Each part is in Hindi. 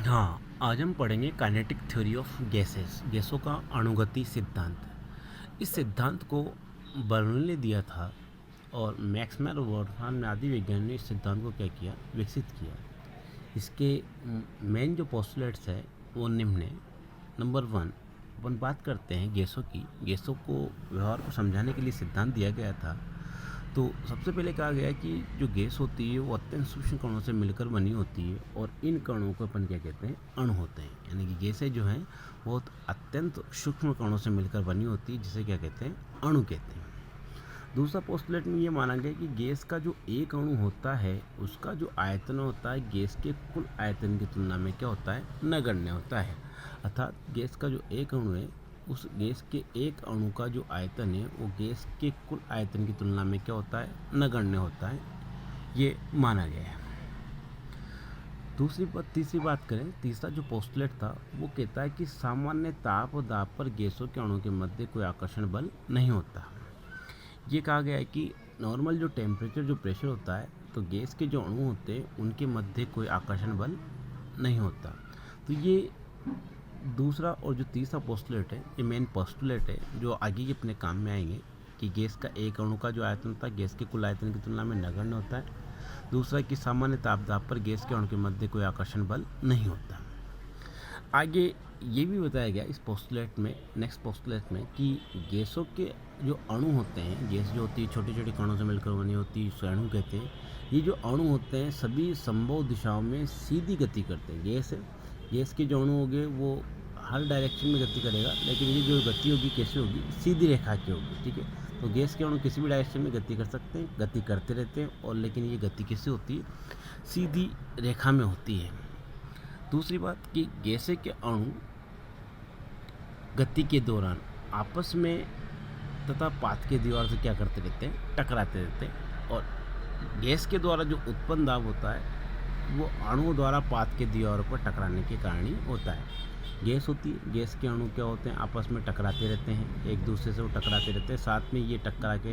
हाँ, आज हम पढ़ेंगे काइनेटिक थ्योरी ऑफ गैसेस, गैसों का अणुगति सिद्धांत। इस सिद्धांत को बर्नौली ने दिया था और मैक्सवेल और बोल्ट्जमान आदि वैज्ञानिकों ने इस सिद्धांत को क्या किया, विकसित किया। इसके मेन जो पोस्टुलेट्स है वो निम्न है। नंबर 1, अपन बात करते हैं गैसों की। गैसों को व्यवहार को समझाने के लिए सिद्धांत दिया गया था। तो सबसे पहले कहा गया कि जो गैस होती है वो अत्यंत सूक्ष्म कणों से मिलकर बनी होती है और इन कणों को अपन क्या कहते हैं, अणु होते हैं। यानी कि गैसें जो हैं बहुत अत्यंत सूक्ष्म कणों से मिलकर बनी होती है, जिसे क्या कहते हैं, अणु कहते हैं। दूसरा पोस्टुलेट में ये माना गया कि गैस का जो एक अणु होता है उसका जो आयतन होता है गैस के कुल आयतन की तुलना में क्या होता है, नगण्य होता है। अर्थात गैस का जो एक अणु है उस गैस के एक अणु का जो आयतन है वो गैस के कुल आयतन की तुलना में क्या होता है, नगण्य होता है, ये माना गया है। तीसरी बात करें, तीसरा जो पोस्टुलेट था वो कहता है कि सामान्य ताप और दाब पर गैसों के अणुओं के मध्य कोई आकर्षण बल नहीं होता। ये कहा गया है कि नॉर्मल जो टेम्परेचर जो प्रेशर होता है तो गैस के जो अणु होते हैं उनके मध्य कोई आकर्षण बल नहीं होता। तो ये दूसरा और जो तीसरा पोस्टुलेट है ये मेन पोस्टुलेट है जो आगे अपने काम में आएंगे कि गैस का एक अणु का जो आयतन होता है गैस के कुल आयतन की तुलना में नगण्य होता है। दूसरा कि सामान्य ताप दाब पर गैस के अणु के मध्य कोई आकर्षण बल नहीं होता। आगे ये भी बताया गया इस पोस्टुलेट में, नेक्स्ट पोस्टुलेट में, कि गैसों के जो अणु होते हैं, गैस जो होती है छोटे छोटे कणों से मिलकर बनी होती है, इसे अणु कहते हैं। ये जो अणु होते हैं सभी संभव दिशाओं में सीधी गति करते हैं। गैस के जो अणु होंगे वो हर डायरेक्शन में गति करेगा, लेकिन ये जो गति होगी कैसे होगी, सीधी रेखा की होगी। ठीक है, तो गैस के अणु किसी भी डायरेक्शन में गति कर सकते हैं, गति करते रहते हैं, और लेकिन ये गति कैसे होती है, सीधी रेखा में होती है। दूसरी बात कि गैसें के अणु गति के दौरान आपस में तथा पात के दीवार से क्या करते रहते हैं, टकराते रहते हैं, और गैस के द्वारा जो उत्पन्न दाब होता है वो अणु द्वारा पात के दीवारों पर टकराने के कारण ही होता है। गैस होती है, गैस के अणु क्या होते हैं, आपस में टकराते रहते हैं, एक दूसरे से वो टकराते रहते हैं, साथ में ये टकरा के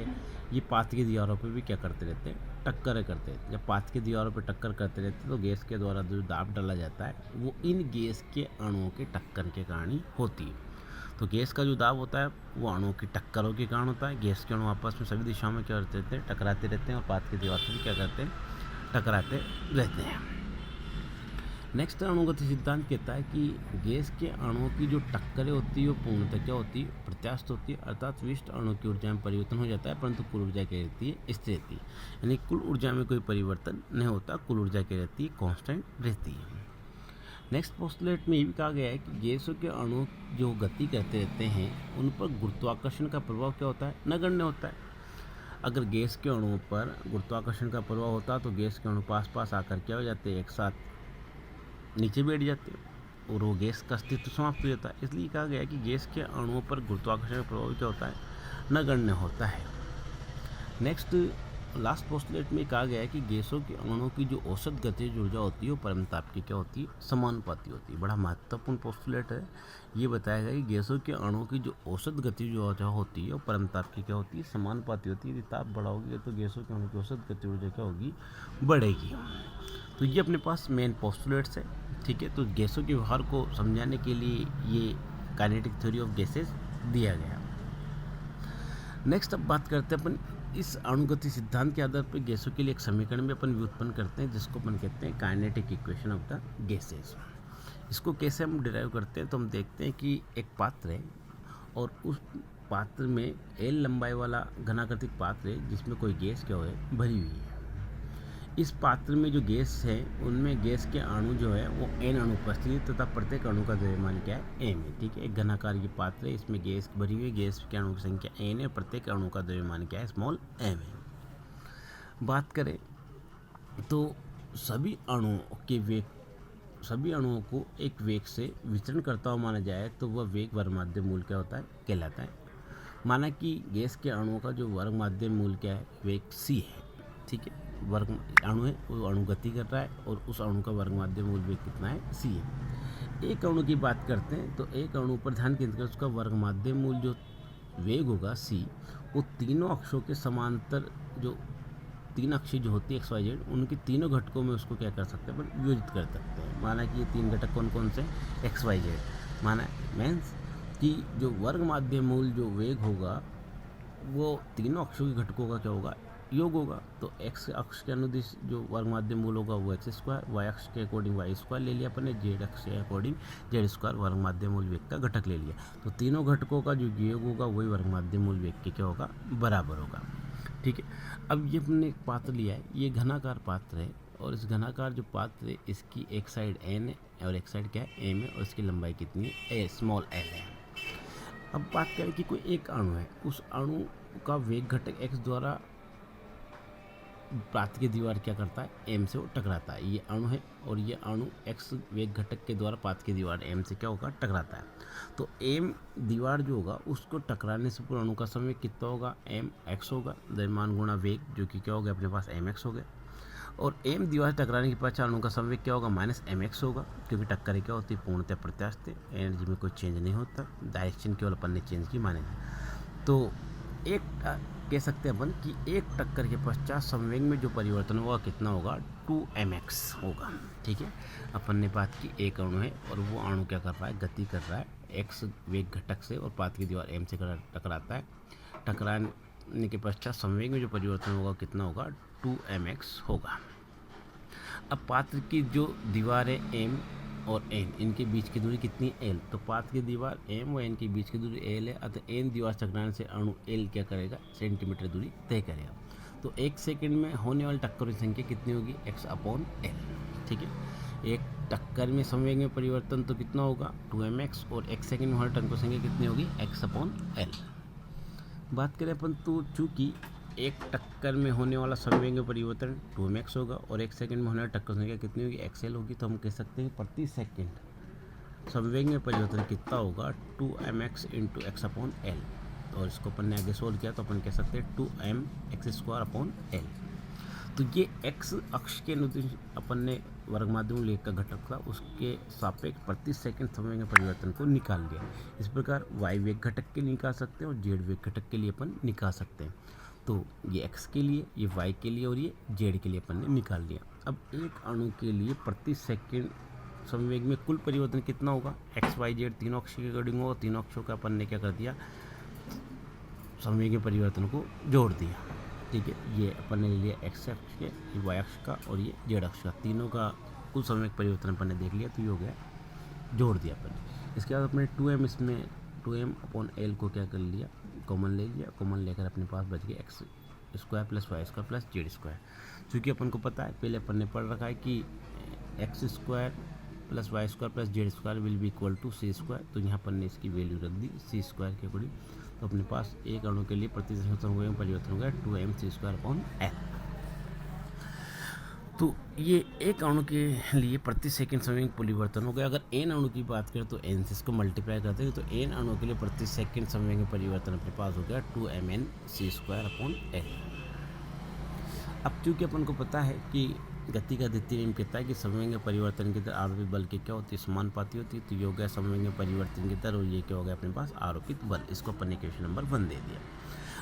ये पात की दीवारों पर भी क्या करते रहते हैं, टक्कर करते हैं। जब पात की दीवारों पर टक्कर करते रहते हैं तो गैस के द्वारा जो दाब डाला जाता है वो इन गैस के अणुओं के टक्कर के कारण ही होती है। तो गैस का जो दाब होता है वो अणुओं की टक्करों के कारण होता है। गैस के अणु आपस में सभी दिशाओं में क्या करते रहते हैं, टकराते रहते हैं, और पात की दीवार से भी क्या करते हैं, टकराते रहते हैं। नेक्स्ट अणुगति सिद्धांत कहता है कि गैस के अणुओं की जो टक्करें होती है वो पूर्णतः क्या होती है, प्रत्यास्थ होती है। अर्थात विशिष्ट अणु की ऊर्जा में परिवर्तन हो जाता है परंतु कुल ऊर्जा क्या रहती है, स्थिर रहती है। यानी कुल ऊर्जा में कोई परिवर्तन नहीं होता, कुल ऊर्जा क्या रहती है, कांस्टेंट रहती है। नेक्स्ट पोस्टुलेट में ये भी कहा गया है कि गैसों के अणु जो गति करते रहते हैं उन पर गुरुत्वाकर्षण का प्रभाव क्या होता है, नगण्य होता है। अगर गैस के अणुओं पर गुरुत्वाकर्षण का प्रभाव होता तो गैस के अणु पास पास आकर क्या हो जाते हैं, एक साथ नीचे बैठ जाते हैं और वो गैस का अस्तित्व समाप्त हो जाता है। इसलिए कहा गया कि गैस के अणुओं पर गुरुत्वाकर्षण का प्रभाव क्या होता है, नगण्य होता है। नेक्स्ट लास्ट पोस्टुलेट में कहा गया है कि गैसों के अणुओं की जो औसत गतिज ऊर्जा होती है वो परमताप की क्या होती है, समानुपाती होती है। बड़ा महत्वपूर्ण पोस्टुलेट है। ये बताया गया कि गैसों के अणुओं की जो औसत गतिज ऊर्जा होती है वो परमताप की क्या होती है, समानुपाती होती है। यदि ताप बड़ा होगी तो गैसों के अणु की औसत गतिज ऊर्जा क्या होगी, बढ़ेगी। तो ये अपने पास मेन पोस्टुलेट्स है। ठीक है, तो गैसों के व्यवहार को समझाने के लिए ये काइनेटिक थ्योरी ऑफ गैसेस दिया गया। नेक्स्ट अब बात करते हैं अपन इस अणुगति सिद्धांत के आधार पर गैसों के लिए एक समीकरण भी अपन व्युत्पन्न करते हैं जिसको अपन कहते हैं kinetic equation of the gases. इसको कैसे हम डिराइव करते हैं, तो हम देखते हैं कि एक पात्र है और उस पात्र में एल लंबाई वाला घनाकृतिक पात्र है जिसमें कोई गैस क्या है, भरी हुई है। इस पात्र में जो गैस है उनमें गैस के अणु जो है वो एन अणु उपस्थित है तथा प्रत्येक अणु का द्रव्यमान क्या है, एम है। ठीक है, एक घनाकार ये पात्र है, इसमें गैस भरी हुई, गैस के अणु की संख्या एन है, प्रत्येक अणु का द्रव्यमान क्या है, स्मॉल एम है। बात करें तो सभी अणुओं को एक वेग से विचरण करता हुआ माना जाए तो वह वेग वर्ग माध्य मूल क्या होता है, कहलाता है। माना कि गैस के अणुओं का जो वर्ग माध्य मूल क्या है, वेग सी है। ठीक है, वर्ग अणु है, वो अणु गति कर रहा है और उस अणु का वर्ग माध्य मूल वेग कितना है, सी है। एक अणु की बात करते हैं तो एक अणु पर ध्यान केंद्रित कर उसका वर्ग माध्य मूल जो वेग होगा सी, वो तीनों अक्षों के समांतर जो तीन अक्षी जो होती है एक्स वाई जेड, उनके तीनों घटकों में उसको क्या कर सकते हैं अपन वियोजित कर सकते हैं। माना कि ये तीन घटक कौन कौन से, एक्स वाई जेड, माना मीन्स कि जो वर्ग माध्य मूल जो वेग होगा वो तीनों अक्षों के घटकों का क्या होगा, योग होगा। तो एक्स अक्ष के अनुदिश जो वर्ग माध्य मूल होगा वो एक्स स्क्वायर, वाई अक्ष के अकॉर्डिंग वाई स्क्वायर ले लिया अपन ने, जेड अक्ष के अकॉर्डिंग जेड स्क्वायर वर्ग माध्य मूल वेग का घटक ले लिया। तो तीनों घटकों का जो योग होगा वही वर्ग माध्य मूल वेग के क्या होगा, बराबर होगा। ठीक है, अब ये हमने एक पात्र लिया है, ये घनाकार पात्र है, और इस घनाकार जो पात्र है इसकी एक साइड एन है और एक साइड क्या है, एम है, और इसकी लंबाई कितनी है, ए स्मॉल एल है। अब बात करें कि कोई एक अणु है, उस अणु का वेग घटक x द्वारा पात्र की दीवार क्या करता है, m से वो टकराता है। ये अणु है और ये अणु x वेग घटक के द्वारा पात्र की दीवार m से क्या होगा, टकराता है। तो m दीवार जो होगा उसको टकराने से पूरा अणु का समय कितना होगा, mx होगा, द्रव्यमान गुणा वेग, जो कि क्या हो गया अपने पास mx हो गया। और m दीवार से टकराने के पश्चात अणु का समय क्या होगा, माइनस mx होगा, क्योंकि टक्कर क्या होती है, पूर्णतः प्रत्यास्थ, एनर्जी में कोई चेंज नहीं होता, डायरेक्शन केवल अपन ने चेंज की मानेंगे। तो एक कह सकते हैं अपन कि एक टक्कर के पश्चात संवेग में जो परिवर्तन होगा कितना होगा, 2mx होगा। ठीक है, अपन ने बात की एक अणु है और वो अणु क्या कर रहा है, गति कर रहा है x वेग घटक से और पात्र की दीवार m से टकराता है। टकराने के पश्चात संवेग में जो परिवर्तन होगा कितना होगा, 2mx होगा। अब पात्र की जो दीवार है m और n, इनके बीच की दूरी कितनी है, l। तो पात्र की दीवार m और n के बीच की दूरी l है, अतः n दीवार से टकराने से अणु l क्या करेगा, सेंटीमीटर दूरी तय करेगा। तो एक सेकंड में होने वाली टक्करों की संख्या कितनी होगी, x/l। ठीक है, एक टक्कर में संवेग में परिवर्तन तो कितना होगा, 2mx, और एक सेकंड में होने टक्करों की संख्या कितनी होगी, x/l। बात करें अपन तो चूँकि एक टक्कर में होने वाला संवेग में परिवर्तन 2mx होगा और एक सेकंड में होने वाली टक्कर संख्या कितनी होगी, xl होगी, तो हम कह सकते हैं प्रति सेकंड संवेग में परिवर्तन कितना होगा, 2mx इंटू x/l। और इसको अपन ने आगे सोल्व किया तो अपन कह सकते हैं 2mx²/l। तो ये x अक्ष के अनुदिश अपन ने वर्ग माध्य मूल वेग का घटक था, उसके सापेक्ष प्रति सेकंड संवेग में परिवर्तन को निकाल लिया। इस प्रकार y वेग घटक के लिए निकाल सकते हैं और z वेग घटक के लिए अपन निकाल सकते हैं। तो ये x के लिए, ये y के लिए और ये z के लिए अपन ने निकाल लिया। अब एक अणु के लिए प्रति सेकंड संवेग में कुल परिवर्तन कितना होगा, x y z तीनों अक्ष के अकॉर्डिंग होगा। तीनों अक्षों का अपन ने क्या कर दिया, संवेग में परिवर्तन को जोड़ दिया। ठीक है, ये अपन ने ले लिया x अक्ष के, ये y अक्ष का और ये z अक्ष का, तीनों का कुल संवेग परिवर्तन अपन ने देख लिया, तो ये हो गया, जोड़ दिया अपन ने। इसके बाद अपने 2m, इसमें 2m/l को क्या कर लिया, कॉमन ले लिया। कॉमन लेकर अपने पास बच गया x² + y² + z²। चूँकि अपन को पता है, पहले अपन ने पढ़ रखा है कि x² + y² + z² will be equal to c²। तो यहाँ अपन ने इसकी वैल्यू रख दी c² के अकॉर्डिंग। तो अपने पास एक अणु के लिए प्रति सेकंड संवेग में परिवर्तन हो गया 2mc²/l। तो ये एक अणु के लिए प्रति सेकंड संवेग परिवर्तन हो गया। अगर n अणु की बात करें तो n से इसको मल्टीप्लाई करते हैं, तो n अणु के लिए प्रति सेकंड संवेग में परिवर्तन अपने पास हो गया 2mnc²/l। अब चूँकि अपन को पता है कि गति का द्वितीय नियम कहता है कि संवेग में परिवर्तन की दर आरोपित बल की क्या होती है, समानुपाती होती है। तो ये हो गया संवेग में परिवर्तन की दर, और ये क्या हो गया अपने पास, आरोपित बल। इसको अपन ने क्वेश्चन नंबर 1 दे दिया।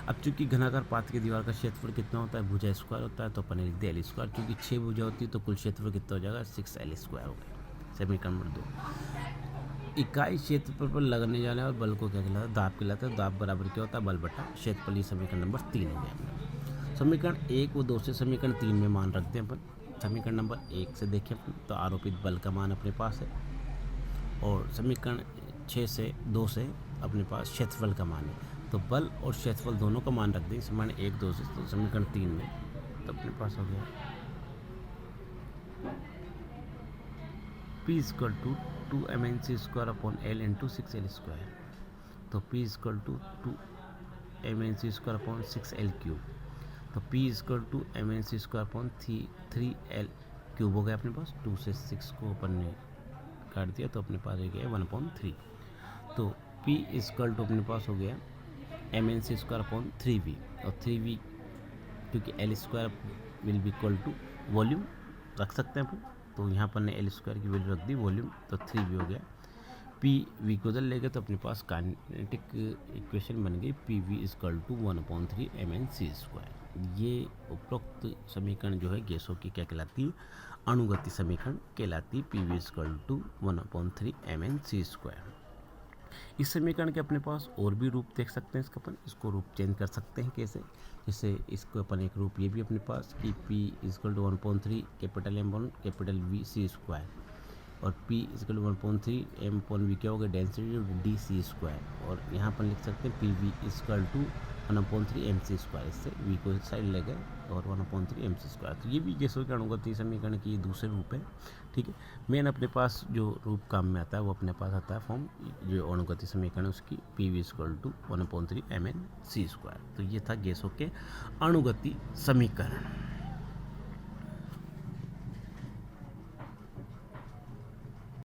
अब चूंकि घनाकार पात्र की दीवार का क्षेत्रफल कितना होता है, भुजा स्क्वायर होता है, तो अपन ने लिख दिया l²। चूँकि 6 भुजा होती है तो कुल क्षेत्रफल कितना हो जाएगा, 6l² हो गया। समीकरण नंबर 2। इकाई क्षेत्रफल पर लगने जाने वाले बल को क्या कहलाता है, दाब कहलाता है। दाब बराबर क्या होता है, बल बटा क्षेत्रफल। ये समीकरण नंबर 3 हो गया। समीकरण 1 व 2 से समीकरण 3 में मान रखते हैं अपन। समीकरण नंबर 1 से देखें अपन तो आरोपित बल का मान अपने पास है, और समीकरण 6 से 2 से अपने पास क्षेत्रफल का मान है। तो बल और क्षेत्रफल दोनों का मान रख दें समीकरण 1 2 से, तो समीकरण 3 में तो अपने पास हो गया P = 2mnc²/l × 6l²। तो P = 2mnc²/6l³। तो P = mnc²/3l³ हो गया अपने पास। 2 से 6 को अपन ने काट दिया तो अपने पास हो गया 1/3। तो P = अपने पास हो गया mnc²/3v, और 3v क्योंकि l² will be equal to volume रख सकते हैं अपन। तो यहाँ पर ने l² की वैल्यू रख दी वॉल्यूम, तो 3v हो गया। pv को उधर ले गए तो अपने पास काइनेटिक इक्वेशन बन गई, pv = 1/3 mnc²। ये उपरोक्त समीकरण जो है गैसों की क्या कहलाती है, अणुगति समीकरण कहलाती है। P V equal to 1/3 mn/c²। इस समीकरण के अपने पास और भी रूप देख सकते हैं, इसका अपन इसको रूप चेंज कर सकते हैं कैसे, जैसे इसको अपन एक रूप ये भी अपने पास कि P equal to 1/3 capital M1 capital V/c² और P इक्वल टू 1/3 M/V क्या होगा, डेंसिटी d/c²। और यहाँ पर लिख सकते हैं PV इक्वल टू 1/3 mc²। इससे V को साइड ले गए और 1/3 mc²। तो ये भी गैसों के अणुगति समीकरण की दूसरे रूप है। ठीक है, मेन अपने पास जो रूप काम में आता है वो अपने पास आता है फॉर्म जो अणुगति समीकरण है उसकी PV इक्वल टू 1/3 mn/c²। तो ये था गैसों के अणुगति समीकरण।